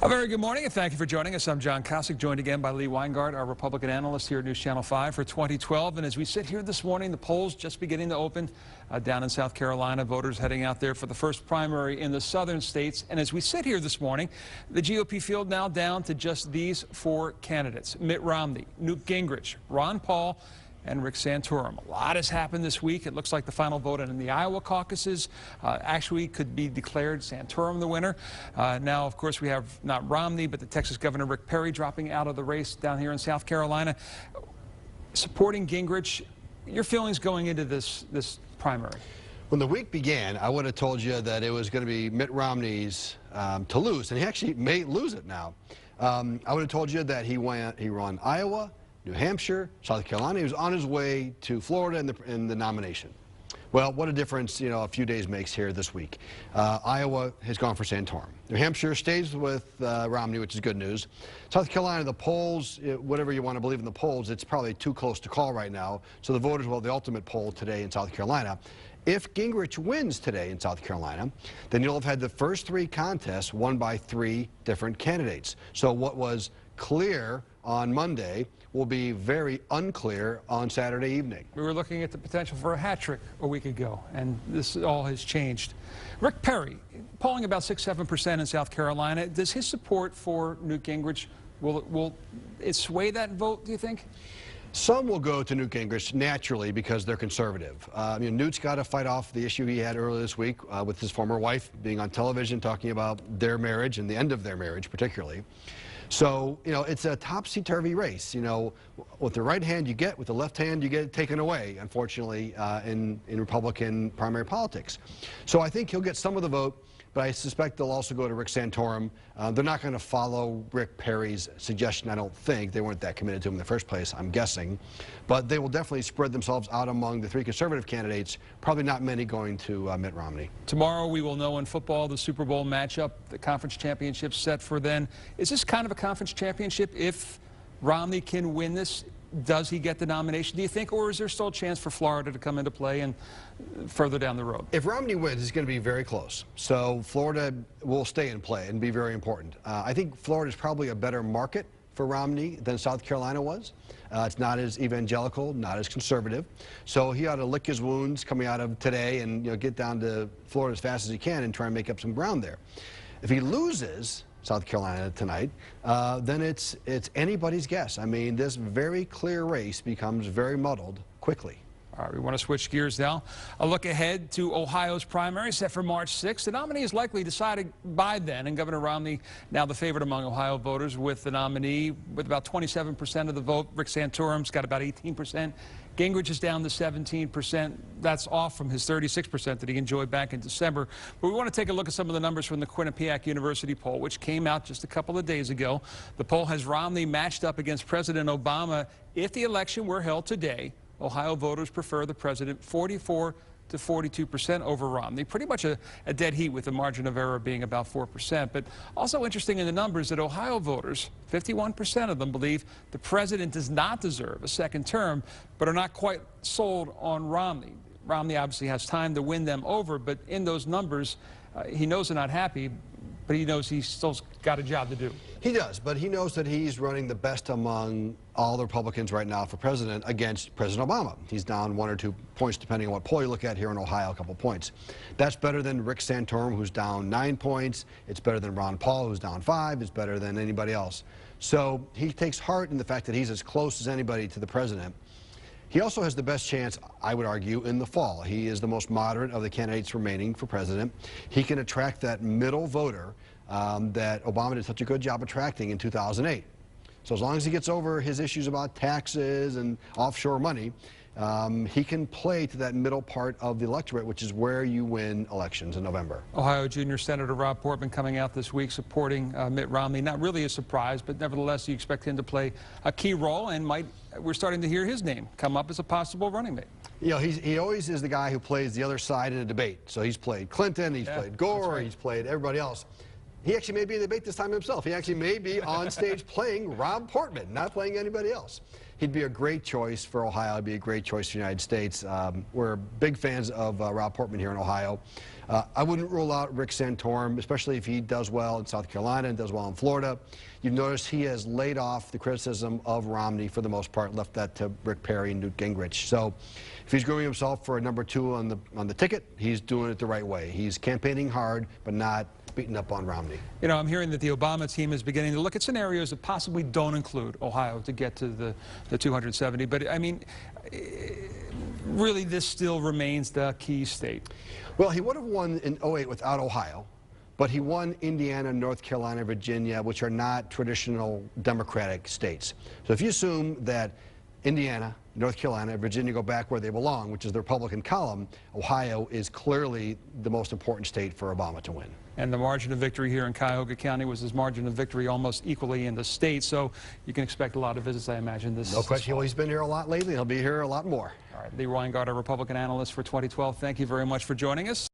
A very good morning and thank you for joining us. I'm John Kosick, joined again by Lee Weingart, our Republican analyst here at News Channel 5 for 2012. And as we sit here this morning, the polls just beginning to open down in South Carolina. Voters heading out there for the first primary in the southern states. And as we sit here this morning, the GOP field now down to just these four candidates: Mitt Romney, Newt Gingrich, Ron Paul, and Rick Santorum. A lot has happened this week. It looks like the final vote in the Iowa caucuses actually could be declared Santorum the winner. Now, of course, we have not Romney, but the Texas Governor Rick Perry dropping out of the race down here in South Carolina. Supporting Gingrich, your feelings going into this primary? When the week began, I would have told you that it was going to be Mitt Romney's to lose, and he actually may lose it now. I would have told you that he won Iowa, New Hampshire, South Carolina. He was on his way to Florida in the nomination. Well, what a difference, a few days makes here this week. Iowa has gone for Santorum. New Hampshire stays with Romney, which is good news. South Carolina, the polls, whatever you want to believe in the polls, it's probably too close to call right now. So the voters will have the ultimate poll today in South Carolina. If Gingrich wins today in South Carolina, then you'll have had the first three contests won by three different candidates. So what was clear on Monday will be very unclear on Saturday evening. We were looking at the potential for a hat trick a week ago, and this all has changed. Rick Perry, polling about 6-7% in South Carolina. Does his support for Newt Gingrich, will it sway that vote, do you think? Some will go to Newt Gingrich naturally because they're conservative. Newt's got to fight off the issue he had earlier this week with his former wife being on television talking about their marriage and the end of their marriage particularly. So, it's a topsy-turvy race. With the right hand you get, with the left hand you get it taken away, unfortunately, in Republican primary politics. So I think he'll get some of the vote, but I suspect they'll also go to Rick Santorum. They're not going to follow Rick Perry's suggestion, I don't think. They weren't that committed to him in the first place, I'm guessing. But they will definitely spread themselves out among the three conservative candidates, probably not many going to Mitt Romney. Tomorrow we will know in football the Super Bowl matchup, the conference championship set for then. Is this kind of a conference championship? If Romney can win this, does he get the nomination, do you think, or is there still a chance for Florida to come into play and further down the road? If Romney wins, it's going to be very close. So Florida will stay in play and be very important. I think Florida is probably a better market for Romney than South Carolina was. It's not as evangelical, not as conservative. So he ought to lick his wounds coming out of today and get down to Florida as fast as he can and try and make up some ground there. If he loses South Carolina tonight, then it's anybody's guess. This very clear race becomes very muddled quickly. All right, we want to switch gears now. A look ahead to Ohio's primary set for March 6th. The nominee is likely decided by then, and Governor Romney now the favorite among Ohio voters with the nominee with about 27% of the vote. Rick Santorum's got about 18%. Gingrich is down to 17%. That's off from his 36% that he enjoyed back in December. But we want to take a look at some of the numbers from the Quinnipiac University poll, which came out just a couple of days ago. The poll has Romney matched up against President Obama. If the election were held today, Ohio voters prefer the president 44 to 42% over Romney. Pretty much a dead heat with the margin of error being about 4%. But also interesting in the numbers that Ohio voters, 51% of them believe the president does not deserve a second term, but are not quite sold on Romney. Romney obviously has time to win them over, but in those numbers, he knows they're not happy, but he knows he's still got a job to do. He does, but he knows that he's running the best among all the Republicans right now for president against President Obama. He's down 1 or 2 points, depending on what poll you look at here in Ohio, a couple points. That's better than Rick Santorum, who's down 9 points. It's better than Ron Paul, who's down 5. It's better than anybody else. So he takes heart in the fact that he's as close as anybody to the president. He also has the best chance, I would argue, in the fall. He is the most moderate of the candidates remaining for president. He can attract that middle voter that Obama did such a good job attracting in 2008. So as long as he gets over his issues about taxes and offshore money, he can play to that middle part of the electorate, which is where you win elections in November. Ohio Junior Senator Rob Portman coming out this week supporting Mitt Romney. Not really a surprise, but nevertheless you expect him to play a key role, and we're starting to hear his name come up as a possible running mate. He always is the guy who plays the other side in a debate. So he's played Clinton, he's played Gore, he's played everybody else. He actually may be in the debate this time himself. He actually may be on stage playing Rob Portman, not playing anybody else. He'd be a great choice for Ohio. He'd be a great choice for the United States. We're big fans of Rob Portman here in Ohio. I wouldn't rule out Rick Santorum, especially if he does well in South Carolina and does well in Florida. You've noticed he has laid off the criticism of Romney for the most part, left that to Rick Perry and Newt Gingrich. So if he's going himself for a #2 on the ticket, he's doing it the right way. He's campaigning hard, but not beating up on Romney. You know, I'm hearing that the Obama team is beginning to look at scenarios that possibly don't include Ohio to get to the 270. But, I mean, really, this still remains the key state. Well, he would have won in '08 without Ohio, but he won Indiana, North Carolina, Virginia, which are not traditional Democratic states. So if you assume that Indiana, North Carolina, and Virginia go back where they belong, which is the Republican column, Ohio is clearly the most important state for Obama to win. And the margin of victory here in Cuyahoga County was his margin of victory almost equally in the state. So you can expect a lot of visits, I imagine. No question. He's been here a lot lately. He'll be here a lot more. All right, Lee Weingart, our Republican analyst for 2012. Thank you very much for joining us.